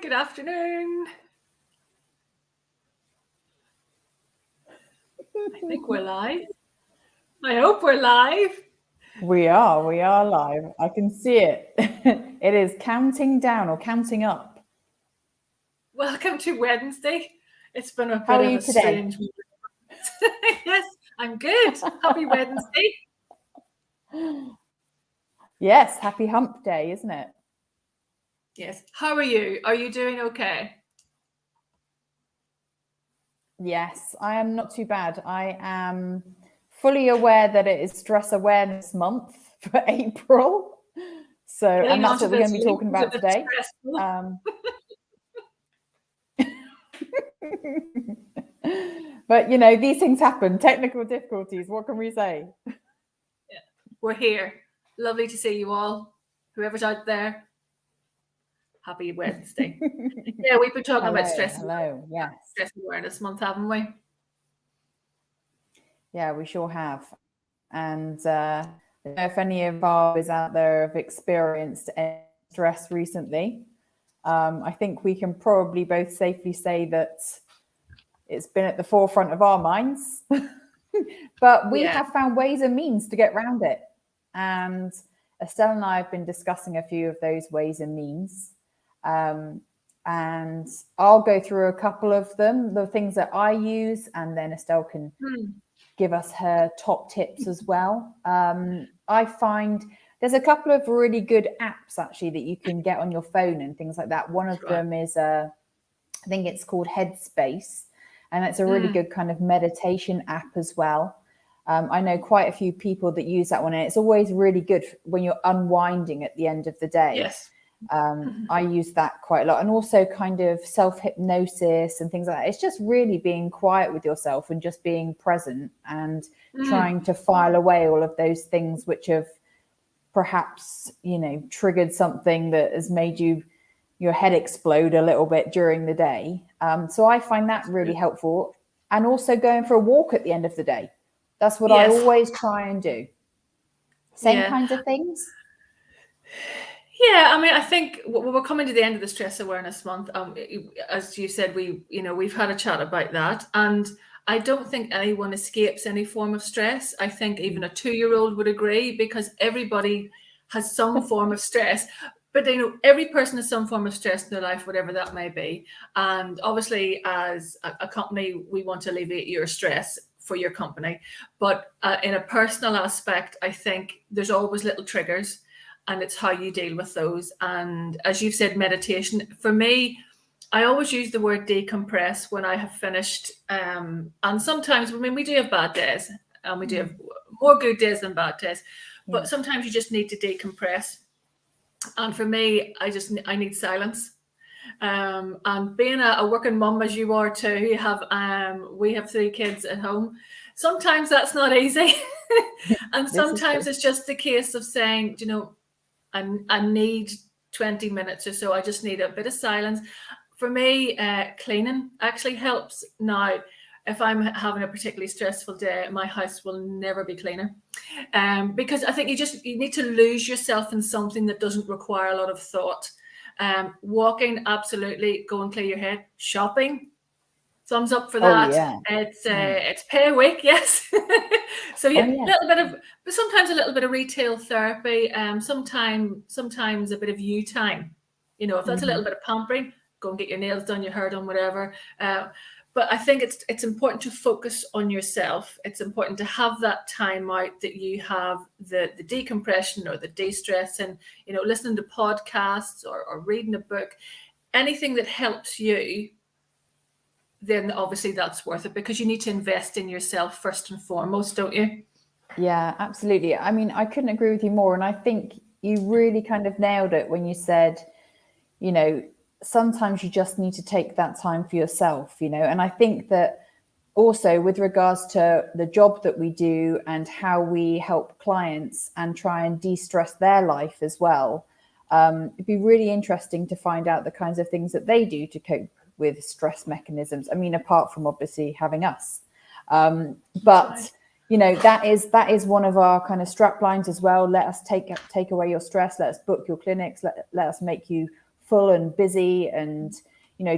Good afternoon. I think we're live. I hope we're live. We are live. I can see it. It is counting down or counting up. Welcome to Wednesday. It's been a How bit are you of a today? strange week. Yes, I'm good. Happy Wednesday. Yes, happy hump day, isn't it? Yes. How are you? Are you doing okay? Yes, I am not too bad. I am fully aware that it is Stress Awareness Month for April. So, and that's what we're going to be talking about today. But, you know, these things happen. Technical difficulties. What can we say? Yeah, we're here. Lovely to see you all. Whoever's out there. Happy Wednesday. Yeah, we've been talking about stress. Yes. Stress Awareness Month, haven't we? Yeah, we sure have. And I don't know if any of our viewers out there have experienced any stress recently. I think we can probably both safely say that it's been at the forefront of our minds. But we have found ways and means to get around it. And Estelle and I have been discussing a few of those ways and means. And I'll go through a couple of them, the things that I use, and then Estelle can give us her top tips as well. I find there's a couple of really good apps actually that you can get on your phone and things like that. One of them is I think it's called Headspace, and it's a really good kind of meditation app as well. I know quite a few people that use that one, and it's always really good when you're unwinding at the end of the day. Yes. I use that quite a lot, and also kind of self-hypnosis and things like that. It's just really being quiet with yourself and just being present and trying to file away all of those things which have perhaps, you know, triggered something that has made your head explode a little bit during the day. So I find that really helpful. And also going for a walk at the end of the day. That's what I always try and do. Same kinds of things. Yeah, I mean, I think we're coming to the end of the Stress Awareness Month. As you said, we've had a chat about that, and I don't think anyone escapes any form of stress. I think even a 2-year-old would agree, because everybody has some form of stress. But you know, every person has some form of stress in their life, whatever that may be. And obviously, as a company, we want to alleviate your stress for your company. But in a personal aspect, I think there's always little triggers. And it's how you deal with those. And as you've said, meditation, for me, I always use the word decompress when I have finished. And sometimes, I mean, we do have bad days, and we do have more good days than bad days. But sometimes you just need to decompress. And for me, I need silence. And being a working mum, as you are too, we have 3 kids at home. Sometimes that's not easy. And sometimes it's just the case of saying, you know, I need 20 minutes or so. I just need a bit of silence. For me, cleaning actually helps. Now, if I'm having a particularly stressful day, my house will never be cleaner. Because I think you need to lose yourself in something that doesn't require a lot of thought. Walking, absolutely. Go and clear your head. Shopping, thumbs up for that. It's pay a week, yes. So a little bit of, but sometimes a little bit of retail therapy. Sometimes a bit of you time. You know, if that's a little bit of pampering, go and get your nails done, your hair done, whatever. But I think it's important to focus on yourself. It's important to have that time out, that you have the decompression or the de-stress, and you know, listening to podcasts or reading a book, anything that helps you. Then obviously that's worth it, because you need to invest in yourself first and foremost, don't you? Yeah, absolutely. I mean, I couldn't agree with you more. And I think you really kind of nailed it when you said, you know, sometimes you just need to take that time for yourself, you know. And I think that also with regards to the job that we do and how we help clients and try and de-stress their life as well, it'd be really interesting to find out the kinds of things that they do to cope with stress mechanisms. I mean, apart from obviously having us, but you know, that is one of our kind of strap lines as well. Let us take away your stress. Let us book your clinics. Let us make you full and busy and,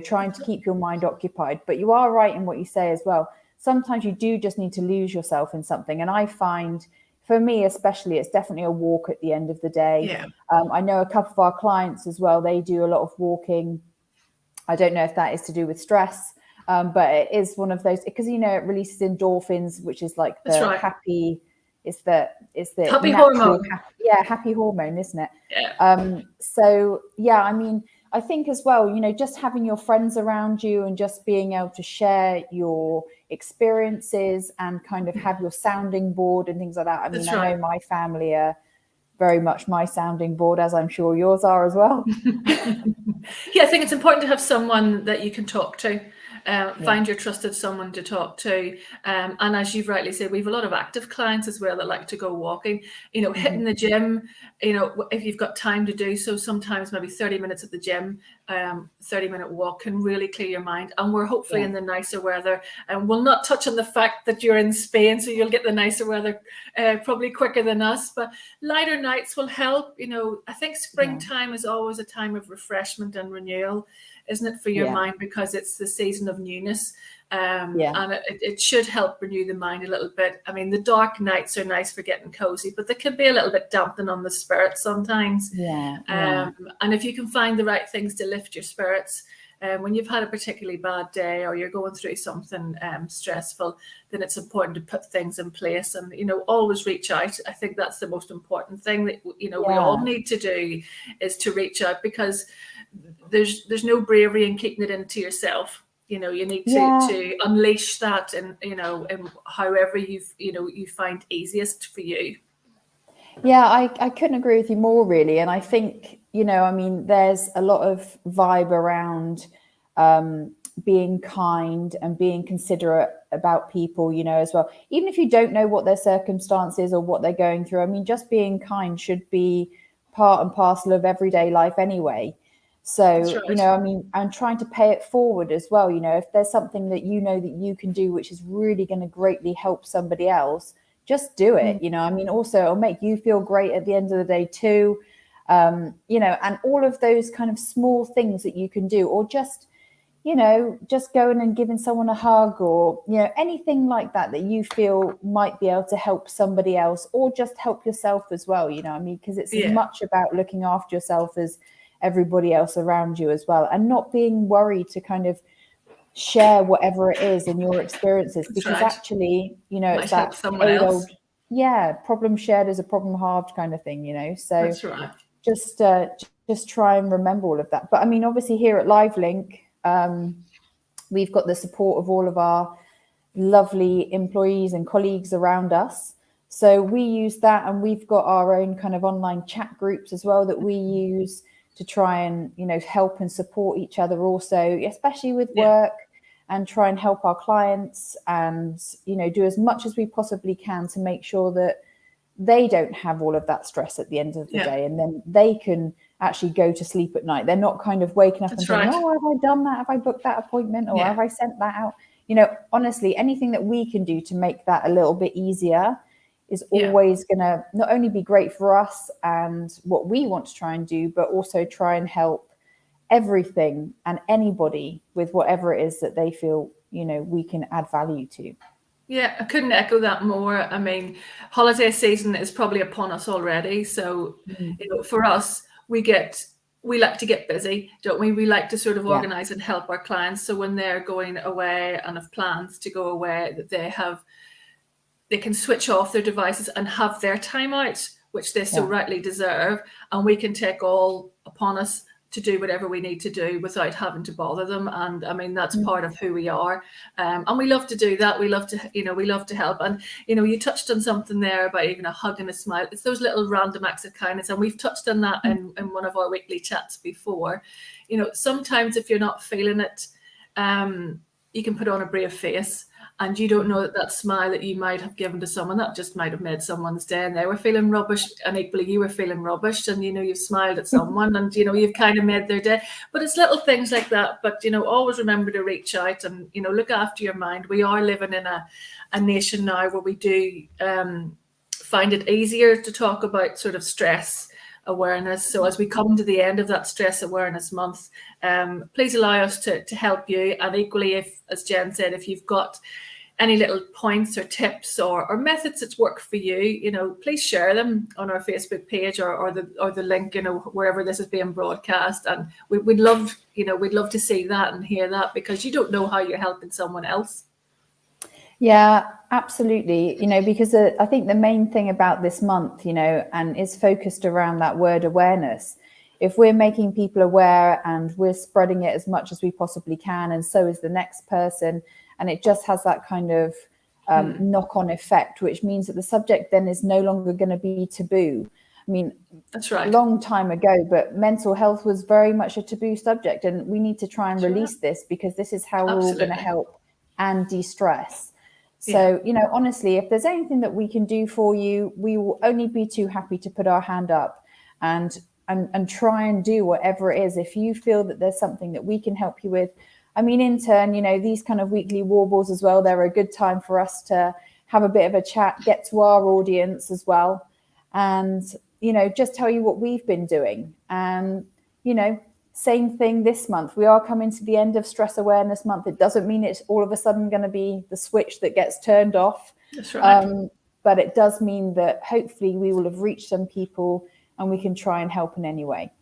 trying to keep your mind occupied. But you are right in what you say as well. Sometimes you do just need to lose yourself in something. And I find, for me especially, it's definitely a walk at the end of the day. Yeah. I know a couple of our clients as well, they do a lot of walking. I don't know if that is to do with stress, but it is one of those, because, it releases endorphins, which is like the happy, it's the happy natural, hormone. Happy hormone, isn't it? Yeah. So, yeah, I mean, I think as well, just having your friends around you and just being able to share your experiences and kind of have your sounding board and things like that. I mean, I know my family are very much my sounding board, as I'm sure yours are as well. Yeah, I think it's important to have someone that you can talk to. Find your trusted someone to talk to. And as you've rightly said, we have a lot of active clients as well that like to go walking, hitting the gym, if you've got time to do so, sometimes maybe 30 minutes at the gym, 30-minute walk can really clear your mind. And we're hopefully in the nicer weather. And we'll not touch on the fact that you're in Spain, so you'll get the nicer weather probably quicker than us. But lighter nights will help. I think springtime is always a time of refreshment and renewal, isn't it, for your mind, because it's the season of newness. And it should help renew the mind a little bit. I mean, the dark nights are nice for getting cozy, but they can be a little bit dampening on the spirits sometimes. And if you can find the right things to lift your spirits, when you've had a particularly bad day or you're going through something stressful, then it's important to put things in place and, always reach out. I think that's the most important thing that, we all need to do, is to reach out, because there's no bravery in keeping it into yourself. You need to unleash that, and and however you find easiest for you. Yeah, I couldn't agree with you more, really. And I think, I mean, there's a lot of vibe around being kind and being considerate about people, as well. Even if you don't know what their circumstances or what they're going through, I mean, just being kind should be part and parcel of everyday life anyway. So, I mean, I'm trying to pay it forward as well. If there's something that that you can do, which is really going to greatly help somebody else, just do it. I mean, also it'll make you feel great at the end of the day too. And all of those kind of small things that you can do, or just, just going and giving someone a hug, or, anything like that you feel might be able to help somebody else, or just help yourself as well. I mean, because it's as much about looking after yourself as everybody else around you as well, and not being worried to kind of share whatever it is in your experiences, because actually, it's that old, problem shared is a problem halved kind of thing, so just try and remember all of that. But I mean, obviously here at LiveLink, we've got the support of all of our lovely employees and colleagues around us. So we use that, and we've got our own kind of online chat groups as well that we use to try and, help and support each other also, especially with work, and try and help our clients and, do as much as we possibly can to make sure that they don't have all of that stress at the end of the day, and then they can actually go to sleep at night. They're not kind of waking up and thinking, oh, have I done that? Have I booked that appointment? Or have I sent that out? Honestly, anything that we can do to make that a little bit easier is always going to not only be great for us and what we want to try and do, but also try and help everything and anybody with whatever it is that they feel, we can add value to. Yeah, I couldn't echo that more. I mean, holiday season is probably upon us already. So, for us, we like to get busy, don't we? We like to sort of organize and help our clients. So when they're going away and have plans to go away, that they can switch off their devices and have their time out, which they so rightly deserve. And we can take all upon us to do whatever we need to do without having to bother them. And I mean, that's part of who we are. And we love to do that. We love to help. And, you touched on something there about even a hug and a smile. It's those little random acts of kindness. And we've touched on that in one of our weekly chats before. Sometimes if you're not feeling it, you can put on a brave face. And you don't know that smile that you might have given to someone, that just might have made someone's day, and they were feeling rubbish, and equally you were feeling rubbish, and you've smiled at someone, and you've kind of made their day. But it's little things like that. But always remember to reach out and look after your mind. We are living in a nation now where we do find it easier to talk about sort of stress awareness. So as we come to the end of that Stress Awareness Month, please allow us to help you. And equally, if, as Jen said, if you've got any little points or tips or methods that work for you, you know, please share them on our Facebook page or the link, you know, wherever this is being broadcast. And we'd love to see that and hear that, because you don't know how you're helping someone else. Yeah, absolutely. You know, because I think the main thing about this month, you know, and is focused around that word awareness. If we're making people aware and we're spreading it as much as we possibly can, and so is the next person, and it just has that kind of knock-on effect, which means that the subject then is no longer going to be taboo. I mean, that's right. A long time ago, but mental health was very much a taboo subject, and we need to try and release this, because this is how we're all going to help and de-stress. So, you know, honestly, if there's anything that we can do for you, we will only be too happy to put our hand up and try and do whatever it is. If you feel that there's something that we can help you with, I mean, in turn, you know, these kind of weekly warbles as well, they're a good time for us to have a bit of a chat, get to our audience as well, and, you know, just tell you what we've been doing. And, you know, same thing this month. We are coming to the end of Stress Awareness Month. It doesn't mean it's all of a sudden going to be the switch that gets turned off. That's right. But it does mean that hopefully we will have reached some people and we can try and help in any way.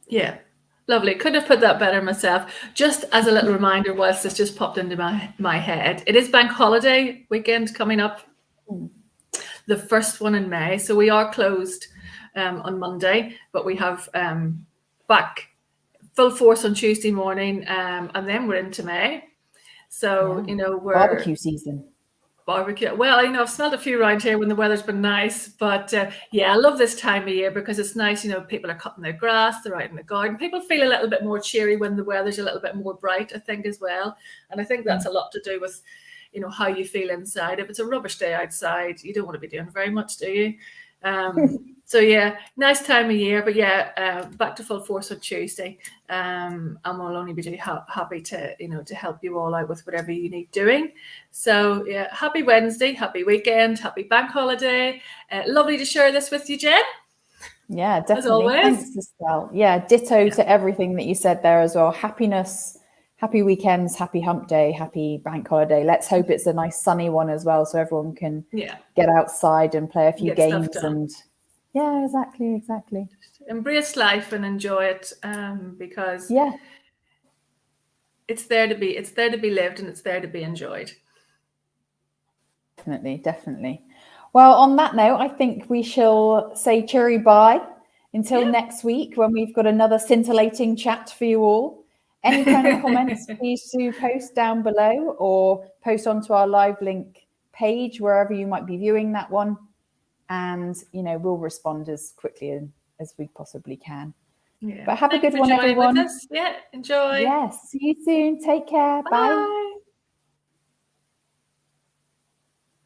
Yeah. Lovely. Couldn't have put that better myself. Just as a little reminder, whilst this just popped into my head, it is Bank Holiday weekend coming up, the first one in May. So we are closed on Monday, but we have back full force on Tuesday morning, and then we're into May. So, you know, we're barbecue season. Barbecue. Well, you know, I've smelled a few around here when the weather's been nice, but yeah, I love this time of year because it's nice. You know, people are cutting their grass, they're out in the garden. People feel a little bit more cheery when the weather's a little bit more bright, I think, as well. And I think that's a lot to do with, you know, how you feel inside. If it's a rubbish day outside, you don't want to be doing very much, do you? So yeah, nice time of year, but yeah, back to full force on Tuesday, and we'll only be happy to, you know, to help you all out with whatever you need doing. So yeah, happy Wednesday, happy weekend, happy Bank Holiday. Lovely to share this with you, Jen. Yeah, definitely. As always. Thanks, Estelle. Yeah, ditto to everything that you said there as well. Happiness, happy weekends, happy hump day, happy Bank Holiday. Let's hope it's a nice sunny one as well, so everyone can get outside and play a few games. And yeah, exactly. Just embrace life and enjoy it, because it's there to be lived, and it's there to be enjoyed. Definitely. Well, on that note, I think we shall say cheery bye until next week, when we've got another scintillating chat for you all. Any kind of comments, please do post down below, or post onto our live link page, wherever you might be viewing that one. And, you know, we'll respond as quickly as we possibly can. Yeah. But have a good one, everyone. Yeah, enjoy. Yes. See you soon. Take care. Bye.